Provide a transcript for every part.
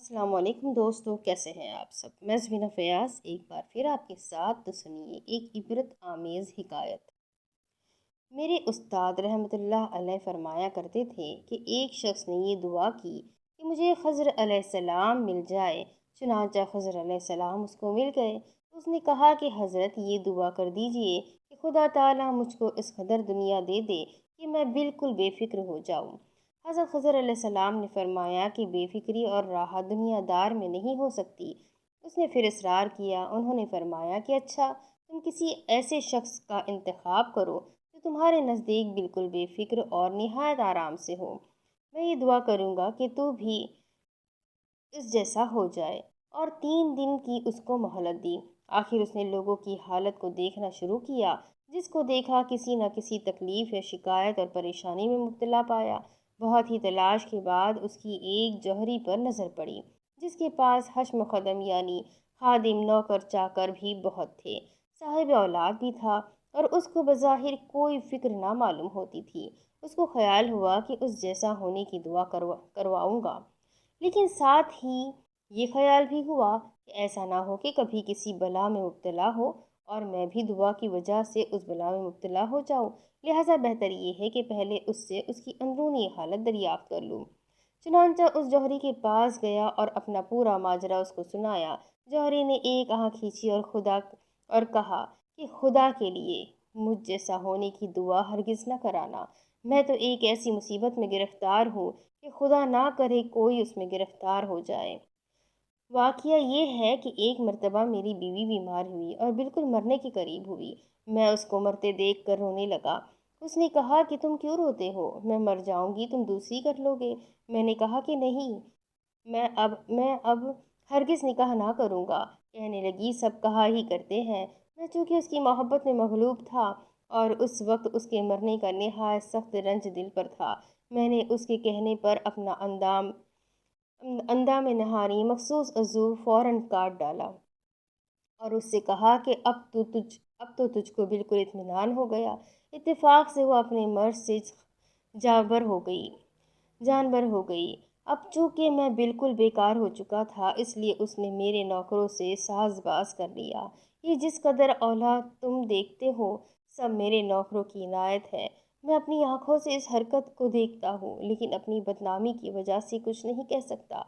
السلام علیکم دوستو، کیسے ہیں آپ سب؟ میں زمینہ فیاض ایک بار پھر آپ کے ساتھ تو سنیے ایک عبرت آمیز حکایت۔ میرے استاد رحمۃ اللہ علیہ فرمایا کرتے تھے کہ ایک شخص نے یہ دعا کی کہ مجھے خضر علیہ السلام مل جائے۔ چنانچہ خضر علیہ السلام اس کو مل گئے۔ اس نے کہا کہ حضرت یہ دعا کر دیجئے کہ خدا تعالیٰ مجھ کو اس قدر دنیا دے دے کہ میں بالکل بے فکر ہو جاؤں۔ حضرت خضر علیہ السلام نے فرمایا کہ بے فکری اور راحت دنیا دار میں نہیں ہو سکتی۔ اس نے پھر اصرار کیا۔ انہوں نے فرمایا کہ اچھا، تم کسی ایسے شخص کا انتخاب کرو جو تمہارے نزدیک بالکل بے فکر اور نہایت آرام سے ہو۔ میں یہ دعا کروں گا کہ تو بھی اس جیسا ہو جائے، اور 3 دن کی اس کو مہلت دی۔ آخر اس نے لوگوں کی حالت کو دیکھنا شروع کیا۔ جس کو دیکھا کسی نہ کسی تکلیف یا شکایت اور پریشانی میں مبتلا پایا۔ بہت ہی تلاش کے بعد اس کی ایک جوہری پر نظر پڑی جس کے پاس حشم خدم یعنی خادم، نوکر چاکر بھی بہت تھے، صاحب اولاد بھی تھا، اور اس کو بظاہر کوئی فکر نہ معلوم ہوتی تھی۔ اس کو خیال ہوا کہ اس جیسا ہونے کی دعا کرواؤں گا، لیکن ساتھ ہی یہ خیال بھی ہوا کہ ایسا نہ ہو کہ کبھی کسی بلا میں مبتلا ہو اور میں بھی دعا کی وجہ سے اس بلا میں مبتلا ہو جاؤں، لہٰذا بہتر یہ ہے کہ پہلے اس سے اس کی اندرونی حالت دریافت کر لوں۔ چنانچہ اس جوہری کے پاس گیا اور اپنا پورا ماجرا اس کو سنایا۔ جوہری نے ایک آنکھ کھینچی اور کہا کہ خدا کے لیے مجھ جیسا ہونے کی دعا ہرگز نہ کرانا۔ میں تو ایک ایسی مصیبت میں گرفتار ہوں کہ خدا نہ کرے کوئی اس میں گرفتار ہو جائے۔ واقعہ یہ ہے کہ ایک مرتبہ میری بیوی بیمار ہوئی اور بالکل مرنے کے قریب ہوئی۔ میں اس کو مرتے دیکھ کر رونے لگا۔ اس نے کہا کہ تم کیوں روتے ہو؟ میں مر جاؤں گی، تم دوسری کر لو گے۔ میں نے کہا کہ نہیں، میں اب ہرگز نکاح نہ کروں گا۔ کہنے لگی سب کہا ہی کرتے ہیں۔ میں چونکہ اس کی محبت میں مغلوب تھا اور اس وقت اس کے مرنے کا نہایت سخت رنج دل پر تھا، میں نے اس کے کہنے پر اپنا اندام نہاری مخصوص عضو فوراً کاٹ ڈالا اور اس سے کہا کہ اب تو تجھ کو بالکل اطمینان ہو گیا۔ اتفاق سے وہ اپنے مرض سے جانبر ہو گئی۔ اب چونکہ میں بالکل بیکار ہو چکا تھا، اس لیے اس نے میرے نوکروں سے ساز باز کر لیا۔ یہ جس قدر اولاد تم دیکھتے ہو سب میرے نوکروں کی عنایت ہے۔ میں اپنی آنکھوں سے اس حرکت کو دیکھتا ہوں، لیکن اپنی بدنامی کی وجہ سے کچھ نہیں کہہ سکتا۔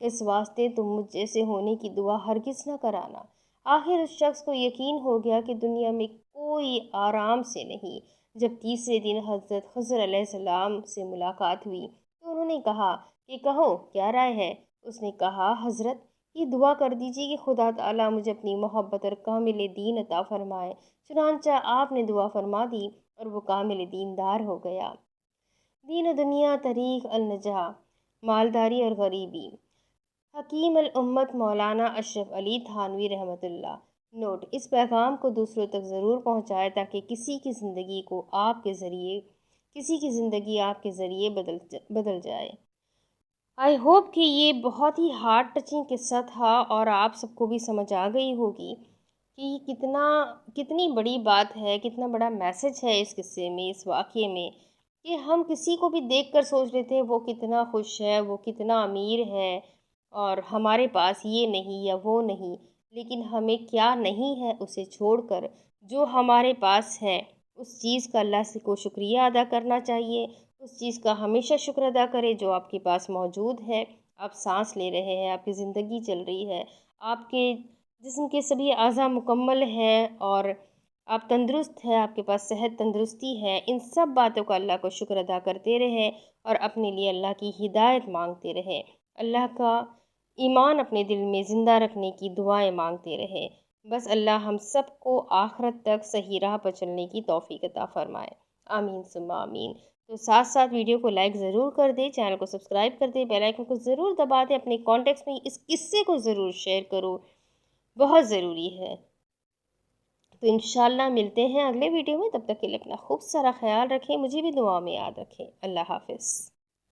اس واسطے تم مجھ جیسے ہونے کی دعا ہرگز نہ کرانا۔ آخر اس شخص کو یقین ہو گیا کہ دنیا میں کوئی آرام سے نہیں۔ جب تیسرے دن حضرت خضر علیہ السلام سے ملاقات ہوئی تو انہوں نے کہا کہ کہو کیا رائے ہے؟ اس نے کہا حضرت یہ دعا کر دیجیے کہ خدا تعالیٰ مجھے اپنی محبت اور کامل دین عطا فرمائے۔ چنانچہ آپ نے دعا فرما دی اور وہ کامل دیندار ہو گیا۔ دین و دنیا طریق النجاح، مالداری اور غریبی۔ حکیم الامت مولانا اشرف علی تھانوی رحمۃ اللہ۔ نوٹ: اس پیغام کو دوسروں تک ضرور پہنچائے تاکہ کسی کی زندگی آپ کے ذریعے بدل جائے۔ آئی ہوپ کہ یہ بہت ہی ہارٹ ٹچنگ قصہ تھا اور آپ سب کو بھی سمجھ آ گئی ہوگی کہ کتنی بڑی بات ہے، کتنا بڑا میسج ہے اس قصے میں، اس واقعے میں، کہ ہم کسی کو بھی دیکھ کر سوچ لیتے ہیں وہ کتنا خوش ہے، وہ کتنا امیر ہے، اور ہمارے پاس یہ نہیں یا وہ نہیں، لیکن ہمیں کیا نہیں ہے اسے چھوڑ کر جو ہمارے پاس ہے اس چیز کا اللہ کو شکریہ ادا کرنا چاہیے۔ اس چیز کا ہمیشہ شکر ادا کرے جو آپ کے پاس موجود ہے۔ آپ سانس لے رہے ہیں، آپ کی زندگی چل رہی ہے، آپ کے جسم کے سبھی اعضاء مکمل ہیں اور آپ تندرست ہیں، آپ کے پاس صحت تندرستی ہے۔ ان سب باتوں کا اللہ کو شکر ادا کرتے رہیں اور اپنے لیے اللہ کی ہدایت مانگتے رہیں، اللہ کا ایمان اپنے دل میں زندہ رکھنے کی دعائیں مانگتے رہیں۔ بس اللہ ہم سب کو آخرت تک صحیح راہ پر چلنے کی توفیق عطا فرمائے۔ آمین ثم آمین۔ تو ساتھ ساتھ ویڈیو کو لائک ضرور کر دیں، چینل کو سبسکرائب کر دیں، بیل آئیکن کو ضرور دبا دیں، اپنے کانٹیکٹس میں اس قصے کو ضرور شیئر کرو، بہت ضروری ہے۔ تو انشاءاللہ ملتے ہیں اگلے ویڈیو میں، تب تک کے لیے اپنا خوب سارا خیال رکھیں، مجھے بھی دعا میں یاد رکھیں۔ اللہ حافظ۔